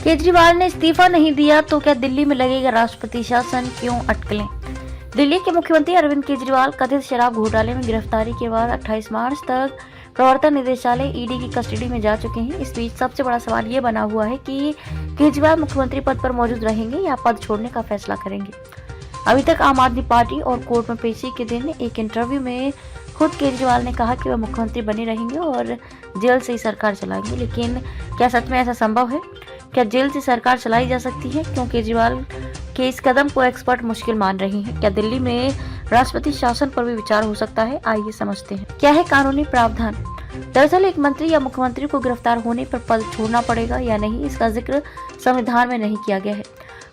केजरीवाल ने इस्तीफा नहीं दिया तो क्या दिल्ली में लगेगा राष्ट्रपति शासन, क्यों अटकलें? दिल्ली के मुख्यमंत्री अरविंद केजरीवाल कथित शराब घोटाले में गिरफ्तारी के बाद 28 मार्च तक प्रवर्तन निदेशालय ईडी की कस्टडी में जा चुके हैं। इस बीच सबसे बड़ा सवाल ये बना हुआ है कि केजरीवाल मुख्यमंत्री पद पर मौजूद रहेंगे या पद छोड़ने का फैसला करेंगे। अभी तक आम आदमी पार्टी और कोर्ट में पेशी के दिन एक इंटरव्यू में खुद केजरीवाल ने कहा कि वह मुख्यमंत्री बने रहेंगे और जेल से ही सरकार चलाएंगे। लेकिन क्या सच में ऐसा संभव है? क्या जेल से सरकार चलाई जा सकती है? क्यों केजरीवाल के इस कदम को एक्सपर्ट मुश्किल मान रहे हैं? क्या दिल्ली में राष्ट्रपति शासन पर भी विचार हो सकता है? आइए समझते हैं क्या है कानूनी प्रावधान। दरअसल एक मंत्री या मुख्यमंत्री को गिरफ्तार होने पर पद छोड़ना पड़ेगा या नहीं, इसका जिक्र संविधान में नहीं किया गया है।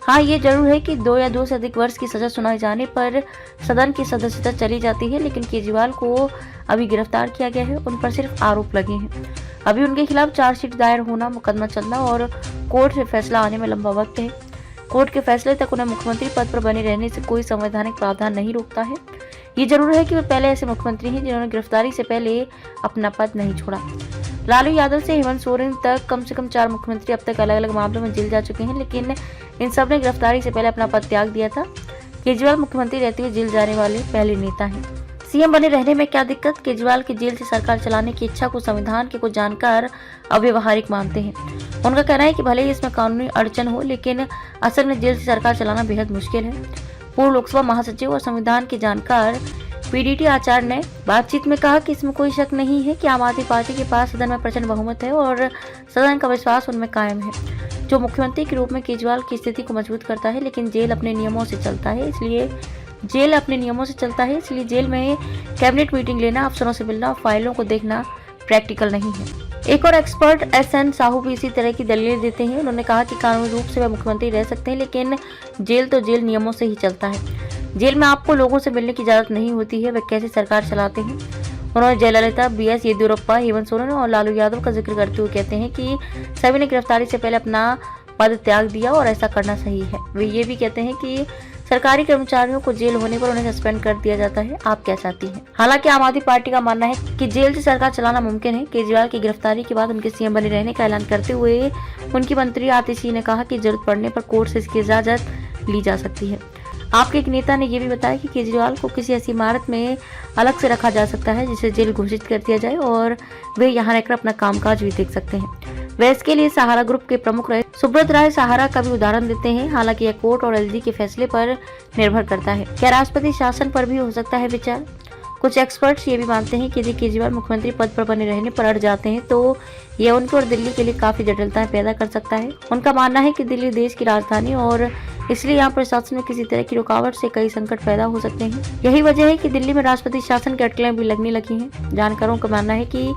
हाँ, ये जरूर है कि 2 या 2 से अधिक वर्ष की सजा सुनाए जाने पर सदन की सदस्यता चली जाती है। लेकिन केजरीवाल को अभी गिरफ्तार किया गया है, उन पर सिर्फ आरोप लगे हैं। अभी उनके खिलाफ चार्जशीट दायर होना, मुकदमा चलना और कोर्ट से फैसला आने में लंबा वक्त है। कोर्ट के फैसले तक उन्हें मुख्यमंत्री पद पर बने रहने से कोई संवैधानिक प्रावधान नहीं रोकता है। ये जरूर है कि वे पहले ऐसे मुख्यमंत्री हैं जिन्होंने गिरफ्तारी से पहले अपना पद नहीं छोड़ा। लालू यादव से हेमंत सोरेन तक कम से कम 4 मुख्यमंत्री अब तक अलग अलग मामलों में जेल जा चुके हैं, लेकिन इन सब ने गिरफ्तारी से पहले अपना पद त्याग दिया था। केजरीवाल मुख्यमंत्री रहते हुए जेल जाने वाले पहले नेता हैं। सीएम बने रहने में क्या दिक्कत? केजरीवाल की जेल से सरकार चलाने की इच्छा को संविधान के कुछ जानकार अव्यवहारिक मानते हैं। उनका कहना है कि भले ही इसमें कानूनी अड़चन हो, लेकिन असल में जेल से सरकार चलाना बेहद मुश्किल है। पूर्व लोकसभा महासचिव और संविधान के जानकार पीडीटी आचार्य ने बातचीत में कहा कि इसमें कोई शक नहीं है कि आम आदमी पार्टी के पास सदन में प्रचंड बहुमत है और सदन का विश्वास उनमें कायम है, जो मुख्यमंत्री के रूप में केजरीवाल की स्थिति को मजबूत करता है। लेकिन जेल अपने नियमों से चलता है, इसलिए जेल में कैबिनेट मीटिंग लेना, अफसरों से मिलना और फाइलों को देखना प्रैक्टिकल नहीं है। एक और एक्सपर्ट एसएन साहू भी इसी तरह की दलीलें देते हैं। उन्होंने कहा कि कानूनी रूप से वह मुख्यमंत्री रह सकते हैं, लेकिन जेल तो जेल नियमों से ही चलता है। जेल में आपको लोगों से मिलने की इजाजत नहीं होती है, वे कैसे सरकार चलाते हैं। उन्होंने जयललिता, बीएस येदियुरप्पा, हेमंत सोरेन और लालू यादव का जिक्र करते हुए कहते हैं कि सभी ने गिरफ्तारी से पहले अपना पद त्याग दिया और ऐसा करना सही है। वे ये भी कहते हैं कि सरकारी कर्मचारियों को जेल होने पर उन्हें सस्पेंड कर दिया जाता है। आप क्या चाहती हैं? हालांकि आम आदमी पार्टी का मानना है कि जेल से सरकार चलाना मुमकिन है। केजरीवाल की गिरफ्तारी के बाद उनके सीएम बने रहने का ऐलान करते हुए उनकी मंत्री आतिशी ने कहा कि जरूरत पड़ने पर कोर्ट से इसकी इजाजत ली जा सकती है। आपके एक नेता ने यह भी बताया कि केजरीवाल को किसी ऐसी इमारत में अलग से रखा जा सकता है जिसे जेल घोषित कर दिया जाए और वे यहाँ रहकर अपना कामकाज भी देख सकते हैं। वे इसके लिए सहारा ग्रुप के प्रमुख रहे सुब्रत राय सहारा का भी उदाहरण देते हैं। हालांकि यह कोर्ट और एलजी के फैसले पर निर्भर करता है। क्या राष्ट्रपति शासन पर भी हो सकता है विचार? कुछ एक्सपर्ट्स ये भी मानते हैं कि यदि केजरीवाल मुख्यमंत्री पद पर बने रहने पर अड़ जाते हैं तो यह उनके और दिल्ली के लिए काफी जटिलताएं पैदा कर सकता है। उनका मानना है कि दिल्ली देश की राजधानी और इसलिए यहाँ प्रशासन में किसी तरह की रुकावट से कई संकट पैदा हो सकते हैं। यही वजह है कि दिल्ली में राष्ट्रपति शासन की अटकलें भी लगने लगी हैं। जानकारों का मानना है कि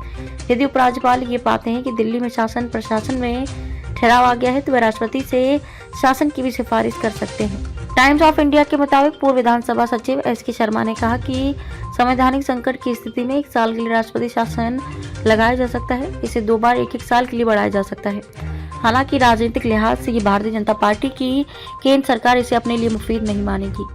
यदि उपराज्यपाल ये पाते हैं कि दिल्ली में शासन प्रशासन में ठहराव आ गया है तो वे राष्ट्रपति से शासन की भी सिफारिश कर सकते हैं। टाइम्स ऑफ इंडिया के मुताबिक पूर्व विधानसभा सचिव एसके शर्मा ने कहा कि संवैधानिक संकट की स्थिति में 1 साल के लिए राष्ट्रपति शासन लगाया जा सकता है। इसे 2 बार 1-1 साल के लिए बढ़ाया जा सकता है। हालांकि राजनीतिक लिहाज से ये भारतीय जनता पार्टी की केंद्र सरकार इसे अपने लिए मुफीद नहीं मानेगी।